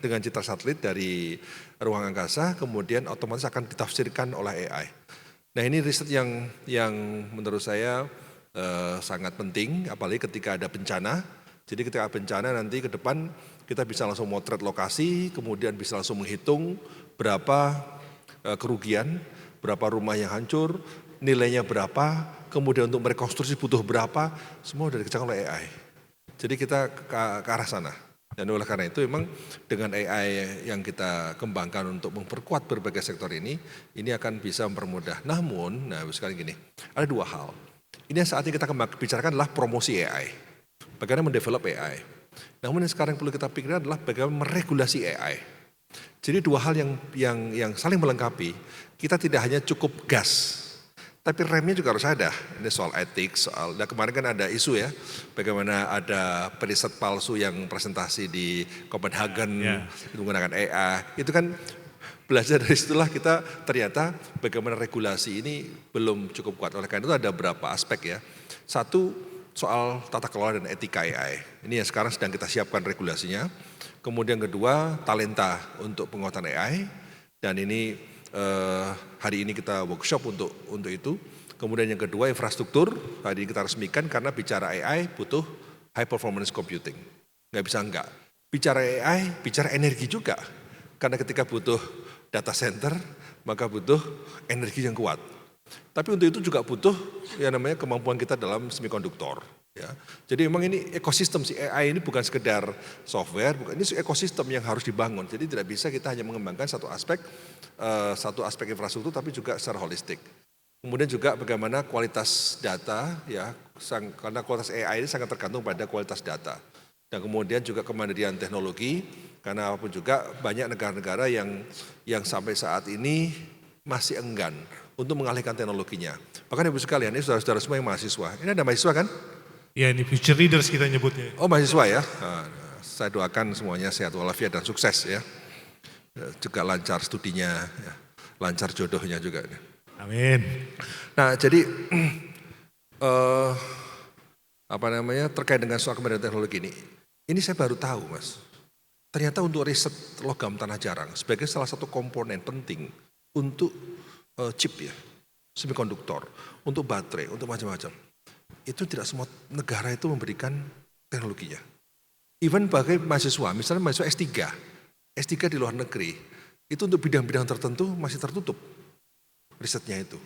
dengan citra satelit dari ruang angkasa, kemudian otomatis akan ditafsirkan oleh AI. Nah ini riset yang menurut saya sangat penting, apalagi ketika ada bencana. Jadi ketika bencana nanti ke depan kita bisa langsung motret lokasi, kemudian bisa langsung menghitung berapa kerugian, berapa rumah yang hancur, nilainya berapa, kemudian untuk merekonstruksi butuh berapa, semua sudah dikerjakan oleh AI. Jadi kita ke arah sana. Dan oleh karena itu memang dengan AI yang kita kembangkan untuk memperkuat berbagai sektor ini akan bisa mempermudah. Namun, sekarang gini, ada dua hal. Ini yang saat ini kita bicarakan adalah promosi AI. Bagaimana mendevelop AI. Namun yang sekarang perlu kita pikirkan adalah bagaimana meregulasi AI. Jadi dua hal yang saling melengkapi. Kita tidak hanya cukup gas, tapi remnya juga harus ada. Ini soal etik, nah kemarin kan ada isu ya, bagaimana ada periset palsu yang presentasi di Copenhagen menggunakan AI. Itu kan belajar dari situlah kita ternyata bagaimana regulasi ini belum cukup kuat. Oleh karena itu ada beberapa aspek ya. Satu soal tata kelola dan etika AI. Ini yang sekarang sedang kita siapkan regulasinya. Kemudian kedua talenta untuk penguatan AI. Dan ini hari ini kita workshop untuk itu. Kemudian yang kedua infrastruktur. Hari ini kita resmikan karena bicara AI butuh high performance computing. Nggak bisa enggak. Bicara AI, bicara energi juga. Karena ketika butuh data center, maka butuh energi yang kuat. Tapi untuk itu juga butuh yang namanya kemampuan kita dalam semikonduktor. Ya. Jadi memang ini ekosistem si AI ini bukan sekedar software, ini ekosistem yang harus dibangun. Jadi tidak bisa kita hanya mengembangkan satu aspek infrastruktur, tapi juga secara holistik. Kemudian juga bagaimana kualitas data, ya, karena kualitas AI ini sangat tergantung pada kualitas data. Dan kemudian juga kemandirian teknologi, karena apapun juga banyak negara-negara yang sampai saat ini masih enggan untuk mengalihkan teknologinya. Bahkan Ibu sekalian, ini saudara-saudara semua yang mahasiswa. Ini ada mahasiswa kan? Ya ini future leaders kita nyebutnya. Oh mahasiswa ya. Nah, saya doakan semuanya sehat walafiat dan sukses ya. Juga lancar studinya, ya. Lancar jodohnya juga. Amin. Nah jadi terkait dengan soal kemandirian teknologi ini saya baru tahu Mas. Ternyata untuk riset logam tanah jarang sebagai salah satu komponen penting untuk chip ya, semikonduktor, untuk baterai, untuk macam-macam. Itu tidak semua negara itu memberikan teknologinya. Even bagi mahasiswa, misalnya mahasiswa S3, S3 di luar negeri, itu untuk bidang-bidang tertentu masih tertutup risetnya itu.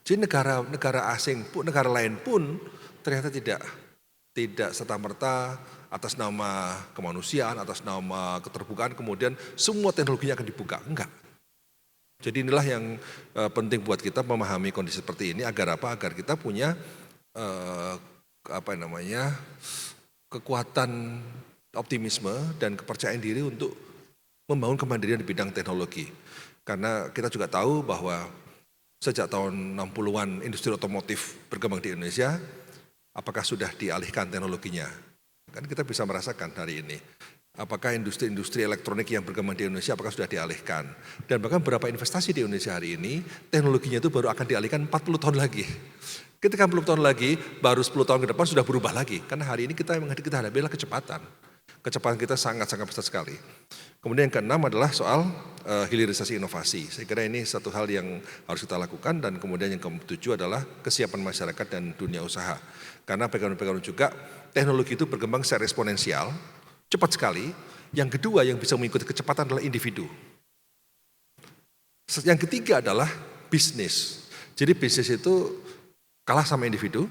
Jadi negara asing pun, negara lain pun ternyata tidak serta-merta atas nama kemanusiaan, atas nama keterbukaan, kemudian semua teknologinya akan dibuka. Enggak. Jadi inilah yang penting buat kita memahami kondisi seperti ini agar apa? Agar kita punya kekuatan optimisme dan kepercayaan diri untuk membangun kemandirian di bidang teknologi. Karena kita juga tahu bahwa sejak tahun 60-an industri otomotif berkembang di Indonesia, apakah sudah dialihkan teknologinya? Kan kita bisa merasakan hari ini. Apakah industri-industri elektronik yang berkembang di Indonesia apakah sudah dialihkan? Dan bahkan beberapa investasi di Indonesia hari ini, teknologinya itu baru akan dialihkan 40 tahun lagi. Ketika 40 tahun lagi, baru 10 tahun ke depan sudah berubah lagi. Karena hari ini kita hadapi adalah kecepatan. Kecepatan kita sangat-sangat besar sekali. Kemudian yang keenam adalah soal hilirisasi inovasi. Saya kira ini satu hal yang harus kita lakukan, dan kemudian yang ketujuh adalah kesiapan masyarakat dan dunia usaha. Karena bagaimanapun juga teknologi itu berkembang secara eksponensial, cepat sekali. Yang kedua yang bisa mengikuti kecepatan adalah individu. Yang ketiga adalah bisnis. Jadi bisnis itu kalah sama individu,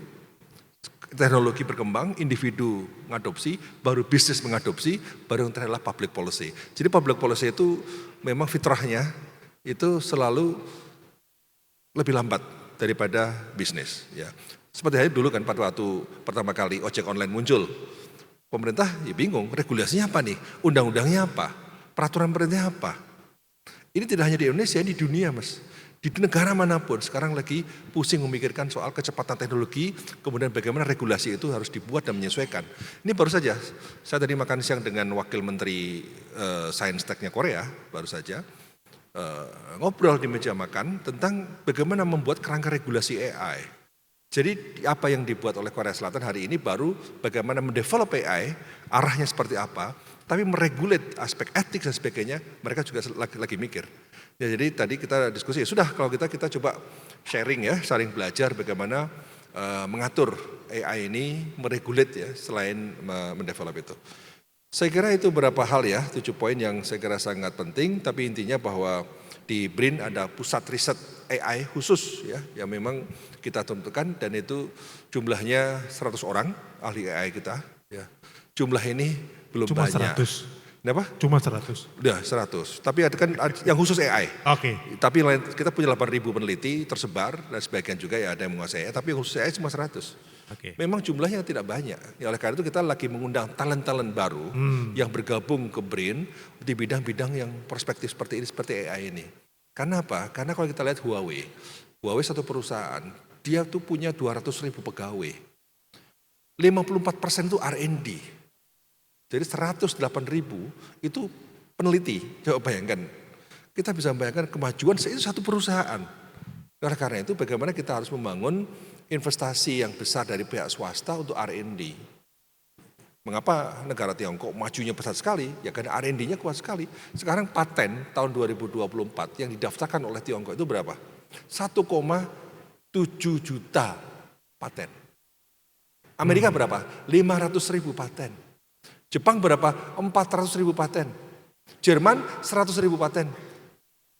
teknologi berkembang, individu mengadopsi, baru bisnis mengadopsi, baru yang terakhir adalah public policy. Jadi public policy itu memang fitrahnya itu selalu lebih lambat daripada bisnis. Ya. Seperti hari dulu kan pada waktu pertama kali ojek online muncul, pemerintah ya bingung, regulasinya apa nih, undang-undangnya apa, peraturan pemerintahnya apa. Ini tidak hanya di Indonesia, di dunia Mas. Di negara manapun sekarang lagi pusing memikirkan soal kecepatan teknologi, kemudian bagaimana regulasi itu harus dibuat dan menyesuaikan. Ini baru saja, saya tadi makan siang dengan Wakil Menteri Sains Teknya Korea, baru saja ngobrol di meja makan tentang bagaimana membuat kerangka regulasi AI. Jadi apa yang dibuat oleh Korea Selatan hari ini baru bagaimana mendevelop AI, arahnya seperti apa, tapi meregulate aspek etik dan sebagainya, mereka juga lagi mikir. Ya, jadi tadi kita diskusi, ya sudah kalau kita coba sharing saling belajar bagaimana mengatur AI ini, meregulate ya, selain mendevelop itu. Saya kira itu beberapa hal ya, 7 poin yang saya kira sangat penting, tapi intinya bahwa di BRIN ada pusat riset AI khusus ya, yang memang kita tentukan, dan itu jumlahnya 100 orang ahli AI kita. Ya. Jumlah ini belum Cuma banyak. 100. Kenapa? Cuma 100. Udah 100, tapi ada kan yang khusus AI. Oke. Tapi kita punya 8.000 peneliti tersebar, dan sebagian juga ya ada yang menguasai AI, tapi yang khusus AI cuma 100. Oke. Memang jumlahnya tidak banyak. Ya, oleh karena itu kita lagi mengundang talent-talent baru yang bergabung ke BRIN di bidang-bidang yang perspektif seperti ini, seperti AI ini. Karena apa? Karena kalau kita lihat Huawei satu perusahaan, dia tuh punya 200.000 pegawai. 54% itu R&D. Jadi 108.000 itu peneliti. Coba bayangkan, kita bisa bayangkan kemajuan itu satu perusahaan. Karena itu bagaimana kita harus membangun investasi yang besar dari pihak swasta untuk R&D. Mengapa negara Tiongkok majunya pesat sekali? Ya karena R&D-nya kuat sekali. Sekarang paten tahun 2024 yang didaftarkan oleh Tiongkok itu berapa? 1,7 juta paten. Amerika berapa? 500.000 paten. Jepang berapa? 400.000 paten. Jerman 100.000 paten.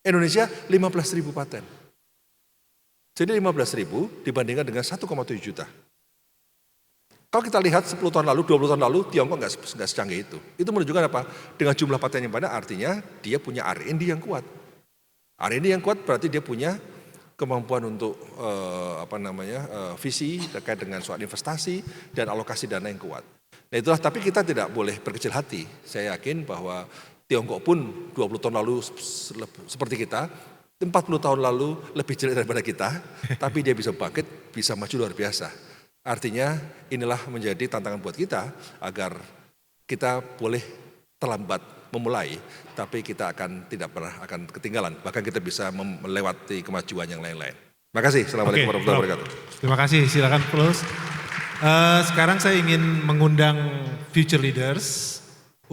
Indonesia 15.000 paten. Jadi 15.000 dibandingkan dengan 1,7 juta. Kalau kita lihat 10 tahun lalu, 20 tahun lalu, Tiongkok nggak secanggih itu. Itu menunjukkan apa? Dengan jumlah paten yang banyak, artinya dia punya R&D yang kuat. R&D yang kuat berarti dia punya kemampuan untuk visi terkait dengan soal investasi dan alokasi dana yang kuat. Nah itulah, tapi kita tidak boleh berkecil hati. Saya yakin bahwa Tiongkok pun 20 tahun lalu seperti kita, 40 tahun lalu lebih jelek daripada kita, tapi dia bisa bangkit, bisa maju luar biasa. Artinya inilah menjadi tantangan buat kita agar kita boleh terlambat memulai, tapi kita tidak pernah akan ketinggalan. Bahkan kita bisa melewati kemajuan yang lain-lain. Terima kasih. Assalamualaikum warahmatullahi wabarakatuh. Terima kasih. Silakan close. Sekarang saya ingin mengundang future leaders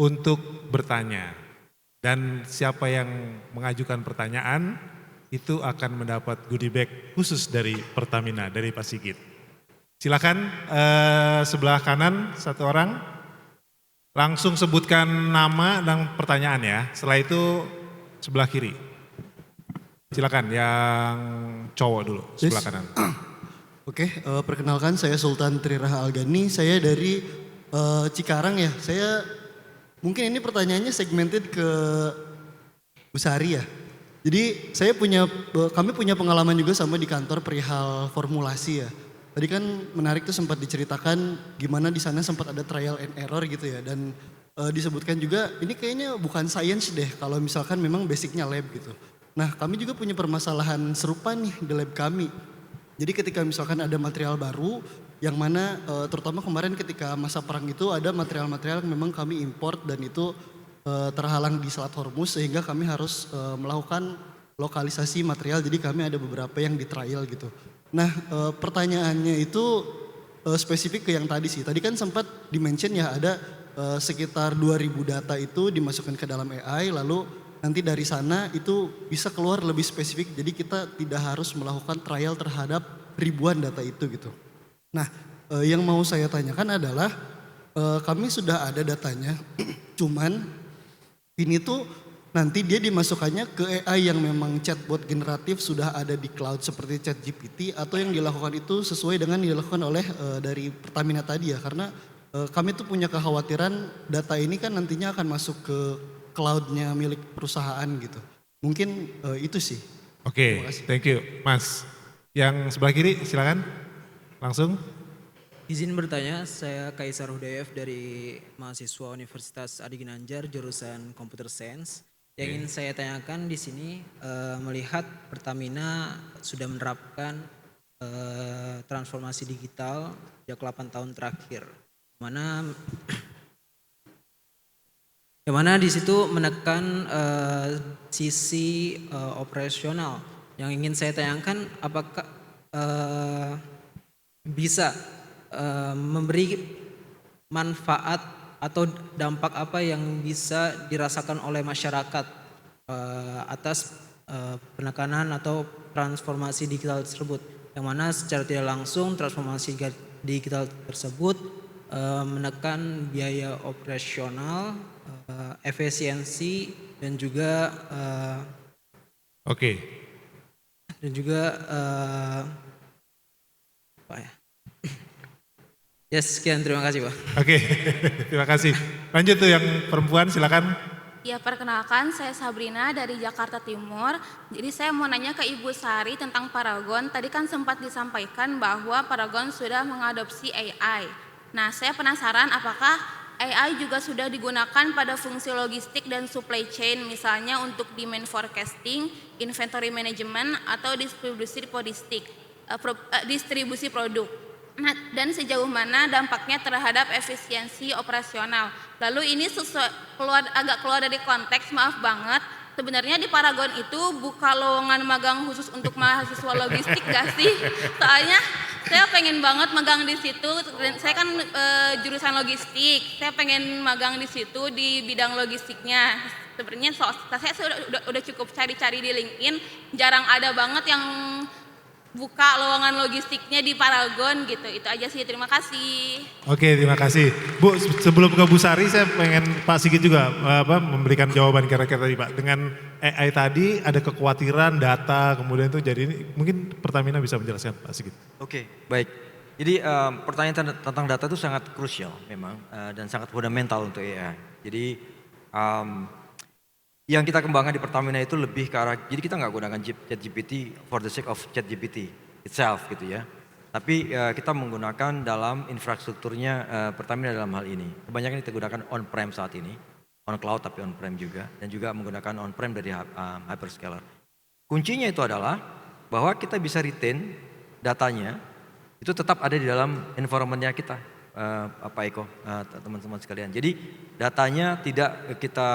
untuk bertanya. Dan siapa yang mengajukan pertanyaan itu akan mendapat goodie bag khusus dari Pertamina, dari Pak Sigit. Silakan sebelah kanan satu orang. Langsung sebutkan nama dan pertanyaan ya. Setelah itu sebelah kiri. Silakan yang cowok dulu, sebelah kanan. Oke, perkenalkan saya Sultan Triraha Algani, saya dari Cikarang ya. Saya mungkin ini pertanyaannya segmented ke Bu Sari ya. Jadi kami punya pengalaman juga sama di kantor perihal formulasi ya. Tadi kan menarik tuh sempat diceritakan gimana di sana sempat ada trial and error gitu ya. Dan disebutkan juga ini kayaknya bukan science deh kalau misalkan memang basicnya lab gitu. Nah kami juga punya permasalahan serupa nih di lab kami. Jadi ketika misalkan ada material baru yang mana terutama kemarin ketika masa perang itu ada material-material yang memang kami import dan itu terhalang di Selat Hormuz sehingga kami harus melakukan lokalisasi material jadi kami ada beberapa yang di trial gitu. Nah pertanyaannya itu spesifik ke yang tadi sih. Tadi kan sempat di-mention ya ada sekitar 2000 data itu dimasukkan ke dalam AI lalu nanti dari sana itu bisa keluar lebih spesifik jadi kita tidak harus melakukan trial terhadap ribuan data itu gitu. Nah yang mau saya tanyakan adalah kami sudah ada datanya cuman ini tuh nanti dia dimasukkannya ke AI yang memang chatbot generatif sudah ada di cloud seperti ChatGPT atau yang dilakukan itu sesuai dengan yang dilakukan oleh dari Pertamina tadi ya karena kami tuh punya kekhawatiran data ini kan nantinya akan masuk ke cloudnya milik perusahaan gitu. Mungkin itu sih. Oke, thank you Mas. Yang sebelah kiri silakan langsung. Izin bertanya, saya Kaisar Hudayev dari mahasiswa Universitas Adi Ginanjar jurusan Computer Science. Yang ingin saya tanyakan di sini melihat Pertamina sudah menerapkan transformasi digital sejak 8 tahun terakhir. Yang mana di situ menekan sisi operasional. Yang ingin saya tanyakan apakah bisa memberi manfaat atau dampak apa yang bisa dirasakan oleh masyarakat atas penekanan atau transformasi digital tersebut. Yang mana secara tidak langsung transformasi digital tersebut menekan biaya operasional, efisiensi dan juga apa ya? Sekian, terima kasih Pak. Oke, terima kasih. Lanjut tuh yang perempuan silakan. Ya, perkenalkan saya Sabrina dari Jakarta Timur. Jadi saya mau nanya ke Ibu Sari tentang Paragon. Tadi kan sempat disampaikan bahwa Paragon sudah mengadopsi AI. Nah, saya penasaran apakah AI juga sudah digunakan pada fungsi logistik dan supply chain, misalnya untuk demand forecasting, inventory management, atau distribusi produk. Nah, dan sejauh mana dampaknya terhadap efisiensi operasional. Lalu ini agak keluar dari konteks, maaf banget. Sebenarnya di Paragon itu buka lowongan magang khusus untuk mahasiswa logistik gak sih? Soalnya saya pengen banget magang di situ. Saya kan jurusan logistik. Saya pengen magang di situ di bidang logistiknya. Sebenarnya saya udah cukup cari-cari di LinkedIn. Jarang ada banget yang buka lowongan logistiknya di Paragon gitu. Itu aja sih, terima kasih. Oke, terima kasih. Bu, sebelum ke Bu Sari saya pengen Pak Sigit juga memberikan jawaban kira-kira tadi Pak. Dengan AI tadi ada kekhawatiran data kemudian itu jadi ini mungkin Pertamina bisa menjelaskan Pak Sigit. Oke, baik. Jadi pertanyaan tentang data itu sangat krusial memang dan sangat fundamental untuk AI. Jadi yang kita kembangkan di Pertamina itu lebih ke arah, jadi kita nggak gunakan ChatGPT for the sake of ChatGPT itself gitu ya. Tapi kita menggunakan dalam infrastrukturnya Pertamina dalam hal ini. Kebanyakan kita gunakan on-prem saat ini, on cloud tapi on-prem juga, dan juga menggunakan on-prem dari hyperscaler. Kuncinya itu adalah bahwa kita bisa retain datanya, itu tetap ada di dalam environment-nya kita, Pak Eko, teman-teman sekalian. Jadi datanya tidak kita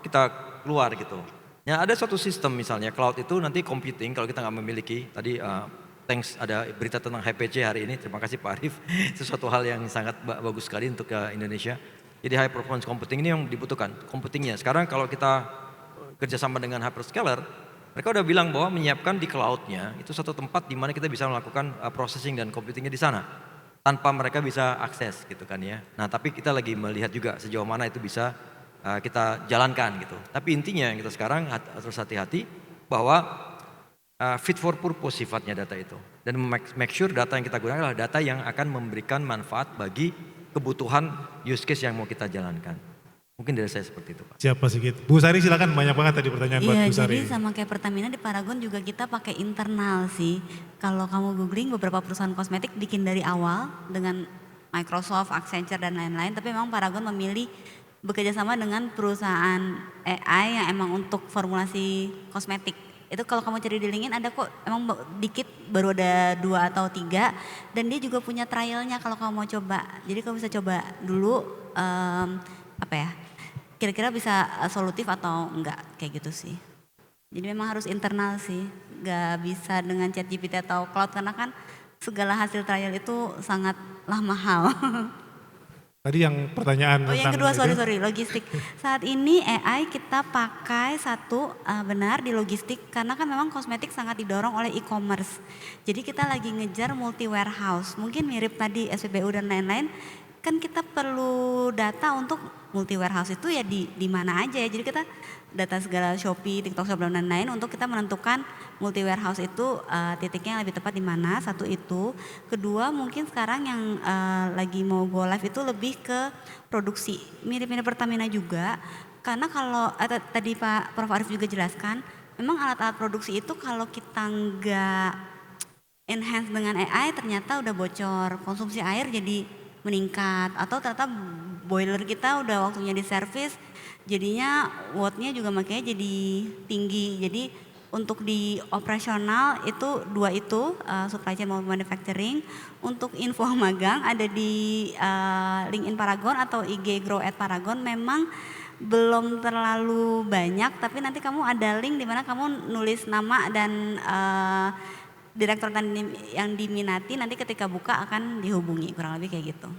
kita keluar gitu. Ya ada suatu sistem misalnya cloud itu nanti computing kalau kita nggak memiliki tadi thanks ada berita tentang HPC hari ini, terima kasih Pak Arif. Sesuatu hal yang sangat bagus sekali untuk Indonesia. Jadi high performance computing ini yang dibutuhkan computingnya. Sekarang kalau kita kerjasama dengan hyperscaler, mereka udah bilang bahwa menyiapkan di cloudnya itu satu tempat di mana kita bisa melakukan processing dan computingnya di sana. tanpa mereka bisa akses gitu kan ya. Nah tapi kita lagi melihat juga sejauh mana itu bisa kita jalankan gitu. Tapi intinya kita sekarang harus hati-hati bahwa fit for purpose sifatnya data itu. Dan make sure data yang kita gunakan adalah data yang akan memberikan manfaat bagi kebutuhan use case yang mau kita jalankan. Mungkin dari saya seperti itu Pak. Siapa Sigit? Bu Sari silakan, banyak banget tadi pertanyaan buat Bu Iya, Sari. jadi sama kayak Pertamina di Paragon juga kita pakai internal sih. Kalau kamu googling beberapa perusahaan kosmetik bikin dari awal dengan Microsoft, Accenture dan lain-lain, tapi memang Paragon memilih bekerja sama dengan perusahaan AI yang emang untuk formulasi kosmetik. Itu kalau kamu cari di LinkedIn ada kok, emang dikit baru ada 2 atau 3 dan dia juga punya trialnya kalau kamu mau coba. Jadi kamu bisa coba dulu apa ya, kira-kira bisa solutif atau enggak, kayak gitu sih. Jadi memang harus internal sih, nggak bisa dengan ChatGPT atau cloud karena kan segala hasil trial itu sangatlah mahal. Tadi yang pertanyaan Oh yang kedua, itu, sorry, logistik. Saat ini AI kita pakai benar di logistik karena kan memang kosmetik sangat didorong oleh e-commerce. Jadi kita lagi ngejar multi warehouse, mungkin mirip tadi SPBU dan lain-lain. Kan kita perlu data untuk multi warehouse itu ya di mana aja ya. Jadi kita data segala Shopee, TikTok Shop dan lain-lain untuk kita menentukan multi warehouse itu titiknya yang lebih tepat di mana. Satu itu. Kedua mungkin sekarang yang lagi mau go live itu lebih ke produksi. Mirip-mirip Pertamina juga. Karena kalau tadi Pak Prof Arief juga jelaskan, memang alat-alat produksi itu kalau kita nggak enhance dengan AI ternyata udah bocor, konsumsi air jadi meningkat atau ternyata boiler kita udah waktunya di servis jadinya wattnya juga makanya jadi tinggi. Jadi untuk di operasional itu dua itu supply chain maupun manufacturing. Untuk info magang ada di LinkedIn Paragon atau IG Grow at Paragon. Memang belum terlalu banyak tapi nanti kamu ada link di mana kamu nulis nama dan direktur yang diminati, nanti ketika buka akan dihubungi, kurang lebih kayak gitu.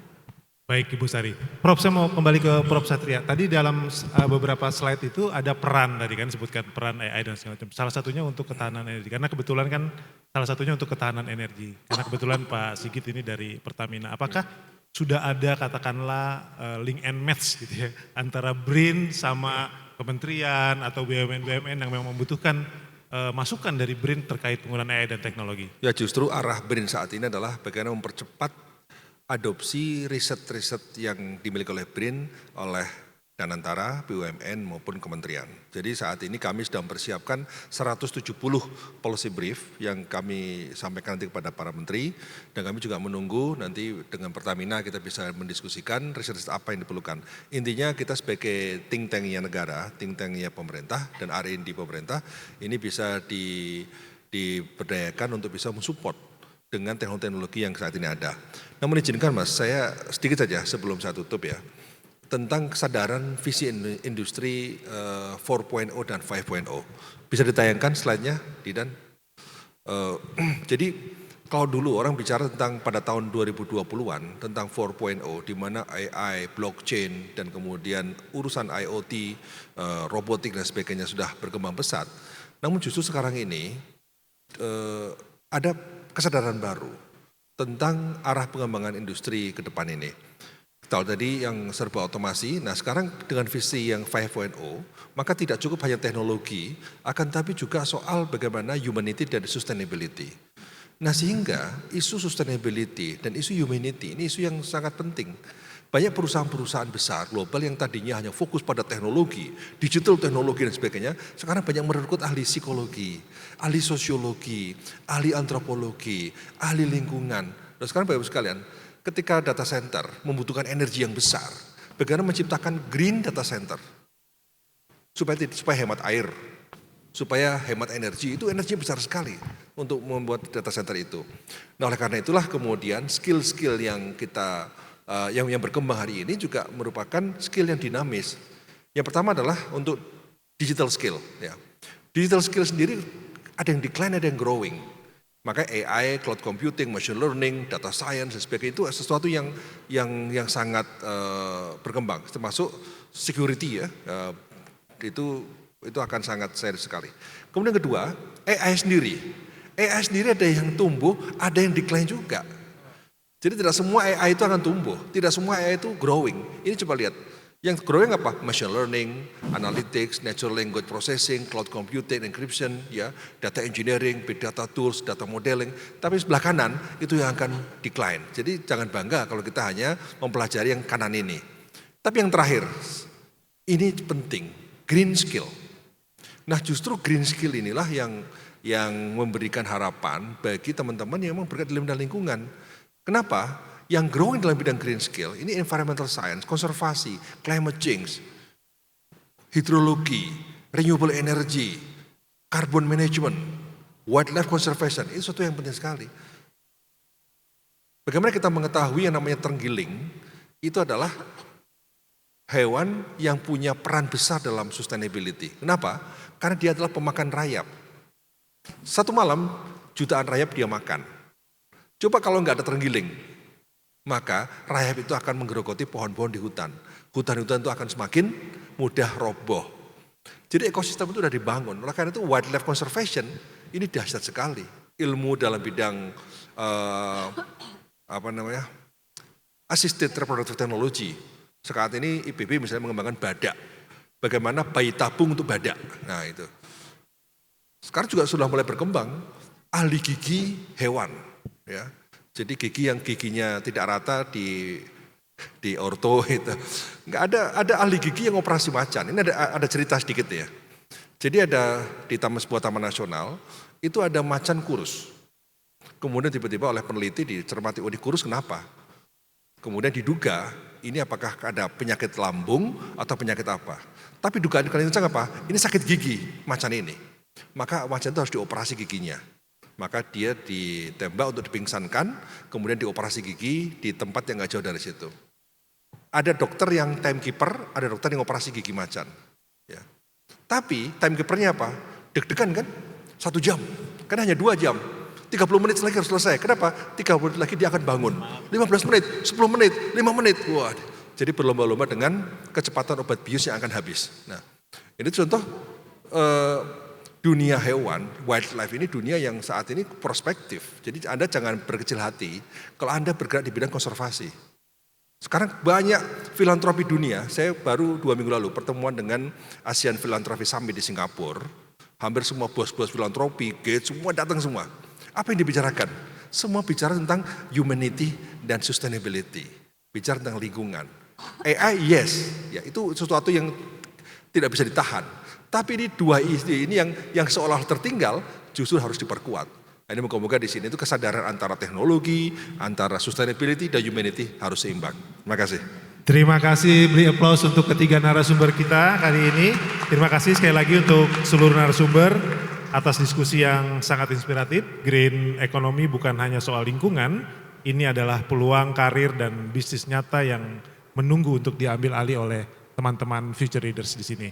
baik Ibu Sari. Prof, saya mau kembali ke Prof Satria. Tadi dalam beberapa slide itu ada peran tadi kan, sebutkan peran AI dan segala macam. Salah satunya untuk ketahanan energi, karena kebetulan kan salah satunya untuk ketahanan energi. Karena kebetulan Pak Sigit ini dari Pertamina. Apakah sudah ada katakanlah link and match gitu ya, antara BRIN sama kementerian atau BUMN-BUMN yang memang membutuhkan masukan dari BRIN terkait penggunaan AI dan teknologi? Ya justru arah BRIN saat ini adalah bagaimana mempercepat adopsi riset-riset yang dimiliki oleh BRIN, oleh Danantara, BUMN maupun kementerian. Jadi saat ini kami sedang mempersiapkan 170 policy brief yang kami sampaikan nanti kepada para menteri dan kami juga menunggu nanti dengan Pertamina kita bisa mendiskusikan riset-riset apa yang diperlukan. Intinya kita sebagai think tank-nya negara, think tank-nya pemerintah dan R&D pemerintah ini bisa diberdayakan untuk bisa mensupport dengan teknologi yang saat ini ada. Namun izinkan Mas, saya sedikit saja sebelum saya tutup ya, tentang kesadaran visi industri 4.0 dan 5.0. Bisa ditayangkan slide-nya, Didan? Jadi kalau dulu orang bicara tentang pada tahun 2020-an, tentang 4.0, di mana AI, blockchain, dan kemudian urusan IoT, robotik dan sebagainya sudah berkembang pesat. Namun justru sekarang ini ada kesadaran baru tentang arah pengembangan industri ke depan ini. Kalau tadi yang serba otomasi, nah sekarang dengan visi yang 5.0, maka tidak cukup hanya teknologi, akan tapi juga soal bagaimana humanity dan sustainability. Nah sehingga isu sustainability dan isu humanity ini isu yang sangat penting. Banyak perusahaan-perusahaan besar global yang tadinya hanya fokus pada teknologi, digital teknologi dan sebagainya, sekarang banyak merekrut ahli psikologi, ahli sosiologi, ahli antropologi, ahli lingkungan. Dan sekarang Bapak Ibu sekalian, ketika data center membutuhkan energi yang besar, bagaimana menciptakan green data center supaya hemat air, supaya hemat energi, itu energi besar sekali untuk membuat data center itu. Nah oleh karena itulah kemudian skill-skill yang kita yang berkembang hari ini juga merupakan skill yang dinamis. Yang pertama adalah untuk digital skill. Ya. Digital skill sendiri ada yang decline, ada yang growing. Maka AI, cloud computing, machine learning, data science, dan sebagainya itu sesuatu yang sangat berkembang. Termasuk security ya, itu akan sangat serius sekali. Kemudian kedua, AI sendiri ada yang tumbuh, ada yang decline juga. Jadi tidak semua AI itu akan tumbuh, tidak semua AI itu growing. Ini coba lihat, yang growing apa? Machine learning, analytics, natural language processing, cloud computing, encryption, ya, data engineering, big data tools, data modeling. Tapi sebelah kanan itu yang akan decline. Jadi jangan bangga kalau kita hanya mempelajari yang kanan ini. Tapi yang terakhir, ini penting, green skill. Nah justru green skill inilah yang memberikan harapan bagi teman-teman yang memang bergerak dalam bidang lingkungan. Kenapa? Yang growing dalam bidang green skill, ini environmental science, konservasi, climate change, hidrologi, renewable energy, carbon management, wildlife conservation, itu sesuatu yang penting sekali. Bagaimana kita mengetahui yang namanya terenggiling, itu adalah hewan yang punya peran besar dalam sustainability. Kenapa? Karena dia adalah pemakan rayap. Satu malam, jutaan rayap dia makan. Coba kalau nggak ada terenggiling, maka rayap itu akan menggerogoti pohon-pohon di hutan. Hutan-hutan itu akan semakin mudah roboh. Jadi ekosistem itu sudah dibangun. Oleh karena itu wildlife conservation ini dahsyat sekali. Ilmu dalam bidang assisted reproductive technology. Saat ini IPB misalnya mengembangkan badak. Bagaimana bayi tabung untuk badak. Nah itu. Sekarang juga sudah mulai berkembang ahli gigi hewan. Ya, jadi gigi yang giginya tidak rata di orto itu, nggak ada ahli gigi yang operasi macan. Ini ada cerita sedikit ya. Jadi ada di sebuah taman nasional itu ada macan kurus. Kemudian tiba-tiba oleh peneliti dicermati, oh ini kurus kenapa? Kemudian diduga ini apakah ada penyakit lambung atau penyakit apa? Tapi dugaan kalian apa? Ini sakit gigi macan ini. Maka macan itu harus dioperasi giginya. Maka dia ditembak untuk dipingsankan, kemudian dioperasi gigi di tempat yang nggak jauh dari situ. Ada dokter yang timekeeper, ada dokter yang operasi gigi macan. Ya. Tapi timekeepernya apa? Deg-degan kan? 1 jam, kan hanya 2 jam. 30 menit lagi harus selesai. Kenapa? 30 menit lagi dia akan bangun. 15 menit, 10 menit, 5 menit. Wah, jadi berlomba-lomba dengan kecepatan obat bius yang akan habis. Nah, ini contoh dunia hewan, wildlife ini dunia yang saat ini prospektif. Jadi Anda jangan berkecil hati kalau Anda bergerak di bidang konservasi. Sekarang banyak filantropi dunia, saya baru 2 minggu lalu pertemuan dengan ASEAN Philanthropy Summit di Singapura. Hampir semua bos-bos filantropi, Gates, semua datang semua. Apa yang dibicarakan? Semua bicara tentang humanity dan sustainability. Bicara tentang lingkungan. AI yes, ya itu sesuatu yang tidak bisa ditahan. Tapi ini dua isu ini yang seolah tertinggal justru harus diperkuat. Nah, ini moga-moga di sini itu kesadaran antara teknologi, antara sustainability dan humanity harus seimbang. Terima kasih. Terima kasih, beri aplaus untuk ketiga narasumber kita kali ini. Terima kasih sekali lagi untuk seluruh narasumber atas diskusi yang sangat inspiratif. Green economy bukan hanya soal lingkungan, ini adalah peluang karir dan bisnis nyata yang menunggu untuk diambil alih oleh teman-teman future leaders di sini.